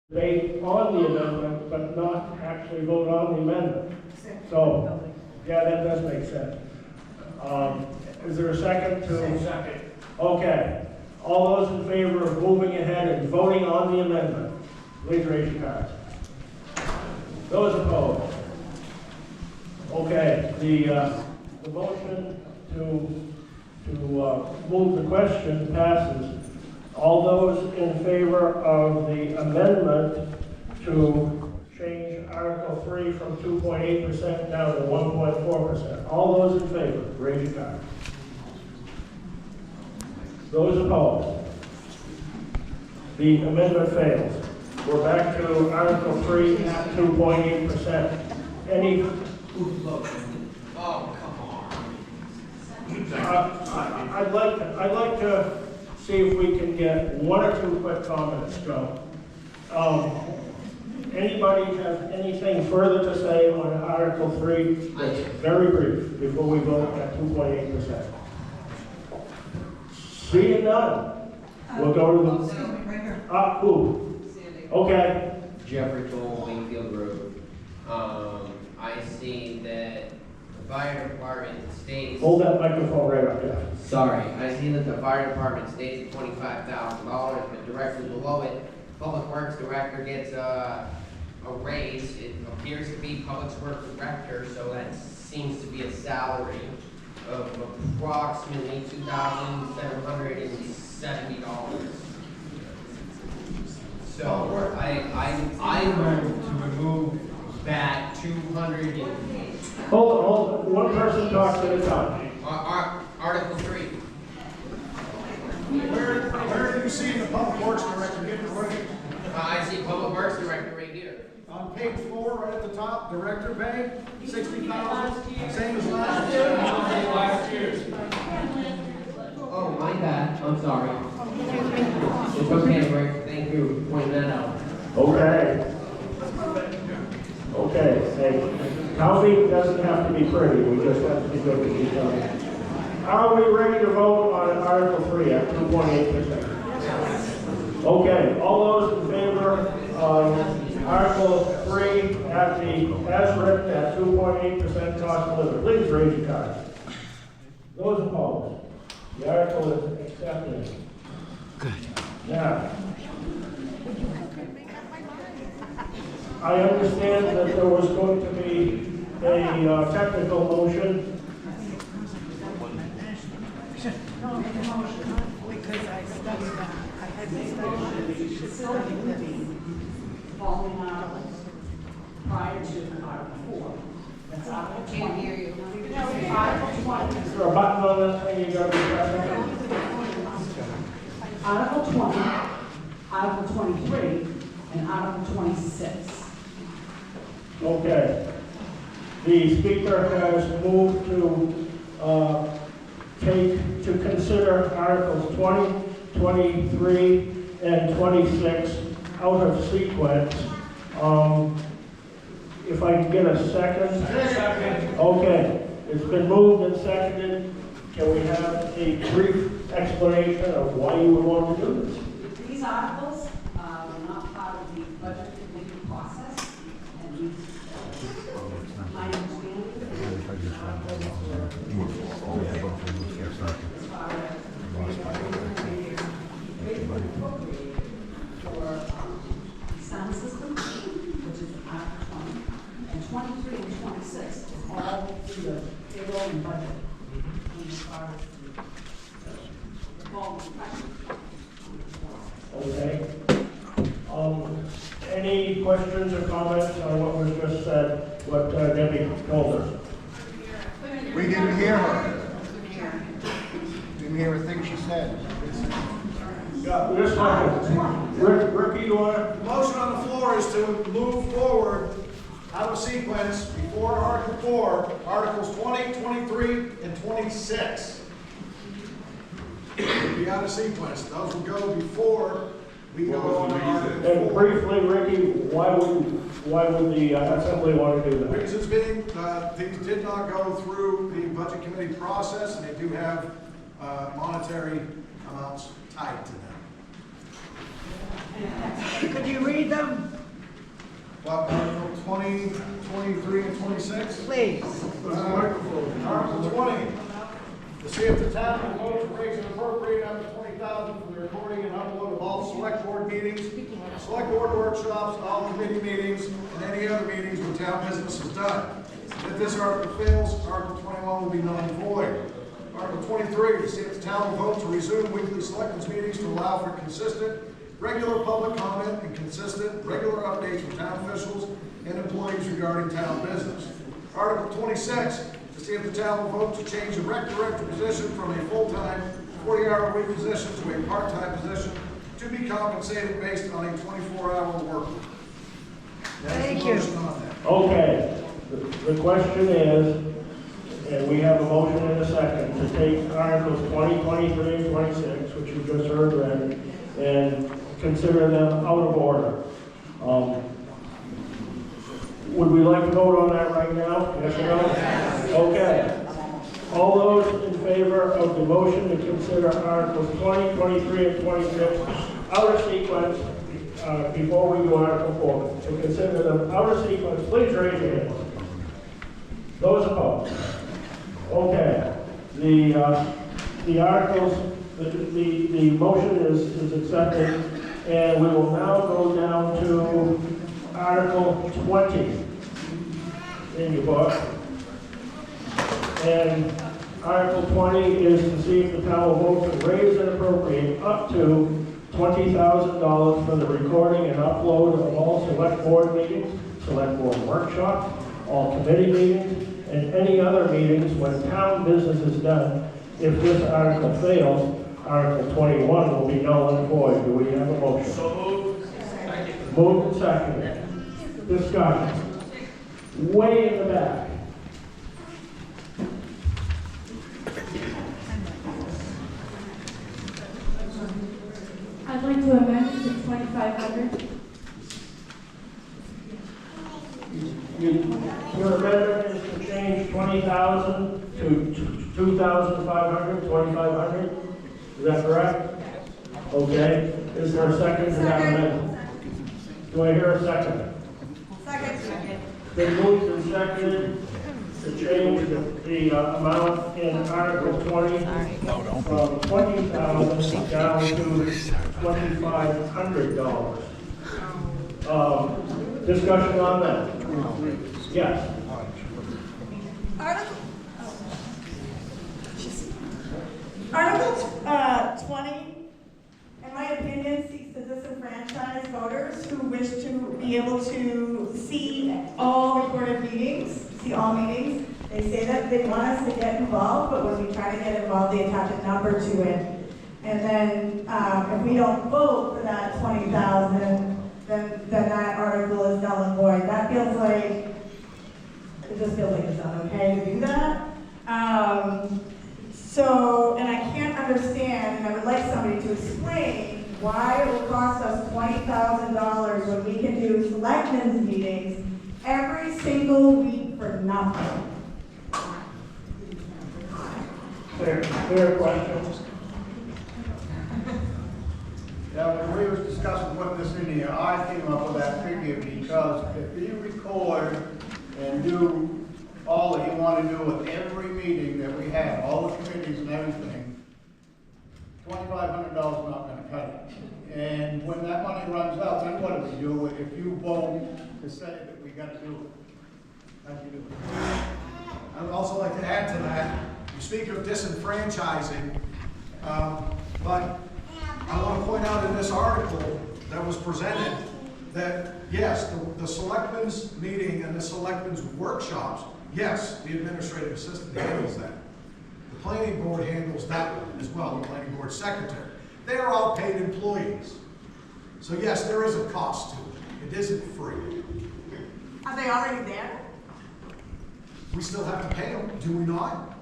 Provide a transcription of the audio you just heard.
debate on the amendment, but not actually vote on the amendment. So, yeah, that does make sense. Is there a second to? Second. Okay. All those in favor of moving ahead and voting on the amendment, please raise your cards. Those opposed? Okay. The motion to move the question passes. All those in favor of the amendment to change Article 3 from 2.8% down to 1.4%. All those in favor, raise your card. Those opposed? The amendment fails. We're back to Article 3 at 2.8%. Any? Oh, come on. I'd like to see if we can get one or two quick comments, Joe. Anybody have anything further to say on Article 3? Very brief, before we vote at 2.8%. Seeing none, we'll go to the... who? Okay. Jeffrey Toll, Wingfield Road. I see that the fire department states... Hold that microphone right up there. Sorry, I see that the fire department states $25,000, but directly below it, Public Works Director gets a raise. It appears to be Public Works Director, so that seems to be a salary of approximately $2,770. So I move to remove that 200 and... Hold on. One person talks at a time. Article 3. Where do you see the Public Works Director getting the raise? I see Public Works Director right here. On page 4, right at the top, Director pay, $60,000, same as last year. Oh, my bad. I'm sorry. It's okay, Rick. Thank you for pointing that out. Okay. Okay, say, counting doesn't have to be pretty, we just have to be good with each other. Are we ready to vote on Article 3 at 2.8%? Okay, all those in favor of Article 3 at as written at 2.8% cost of living, please raise your card. Those opposed? The article is accepted. Good. Now, I understand that there was going to be a technical motion. No, make a motion, because I studied that. I had to study the facility living following articles prior to Article 4. That's Article 20. Can't hear you. Article 20. Is there a button on this thing you got to be pressing? Article 20, Article 23, and Article 26. Okay. The speaker has moved to consider Articles 20, 23, and 26 out of sequence. If I can get a second? Second. Okay. It's been moved and seconded. Can we have a brief explanation of why you would want to do this? These articles are not part of the budget committee process, and my understanding for sound system, which is Article 20, and 23 and 26 is all through the payroll and budget. Okay. Any questions or comments on what was just said, what Debbie told us? We didn't hear her. Didn't hear a thing she said. Yeah, just a second. Ricky, you want to? The motion on the floor is to move forward out of sequence before Article 4, Articles 20, 23, and 26. Be out of sequence. Those will go before we go on to Article 4. And briefly, Ricky, why would the Assembly want to do that? Reasons being, these did not go through the Budget Committee process, and they do have monetary amounts tied to them. Could you read them? About Article 20, 23, and 26? Please. Article 20, to see if the town will vote to raise and appropriate up to $20,000 for the recording and upload of all select board meetings, select board workshops, all committee meetings, and any other meetings where town business is done. If this article fails, Article 21 will be null and void. Article 23, to see if the town will vote to resume weekly selectmen's meetings to allow for consistent, regular public comment and consistent, regular updates from town officials and employees regarding town business. Article 26, to see if the town will vote to change the rec director position from a full-time, 40-hour-a-week position to a part-time position to be compensated based on a 24-hour work week. Thank you. Okay, the question is, and we have a motion and a second, to take Articles 20, 23, and 26, which you just heard read, and consider them out of order. Would we like to vote on that right now? Yes or no? Yes. Okay. All those in favor of the motion to consider Articles 20, 23, and 26 out of sequence before we do Article 4, to consider them out of sequence, please raise your hands. Those opposed? Okay. The articles, the motion is accepted, and we will now go down to Article 20 in your book. And Article 20 is to see if the town will vote to raise and appropriate up to $20,000 for the recording and upload of all select board meetings, select board workshops, all committee meetings, and any other meetings when town business is done. If this article fails, Article 21 will be null and void. Do we have a motion? So moved. Second. Moved and seconded. Discussion. Way in the back. I'd like to amend it to 2,500. Your amendment is to change 20,000 to 2,500, 2,500? Is that correct? Okay. Is there a second to that amendment? Do I hear a second? Second. Been moved and seconded to change the amount in Article 20 from $20,000 down to $2,500. Discussion on that? Yes. Article 20, in my opinion, seeks to disenfranchise voters who wish to be able to see all recorded meetings, see all meetings. They say that they want us to get involved, but when we try to get involved, they attach a number to it. And then if we don't vote for that 20,000, then that article is null and void. That feels like, it just feels like it's not okay to do that. And I can't understand, and I would like somebody to explain why it will cost us $20,000 when we can do selectmen's meetings every single week for nothing. Fair question. Yeah, when we was discussing putting this in here, I came up with that figure because if you record and do all that you want to do with every meeting that we have, all the committees and everything, $2,500 is not going to cut it. And when that money runs out, then what do we do if you vote to say that we got to do it? How do you do it? I would also like to add to that, you speak of disenfranchising, but I want to point out in this article that was presented that, yes, the selectmen's meeting and the selectmen's workshops, yes, the administrative assistant handles that. The planning board handles that one as well, the planning board secretary. They are all paid employees. So yes, there is a cost to it. It isn't free. Are they already there? We still have to pay them, do we not?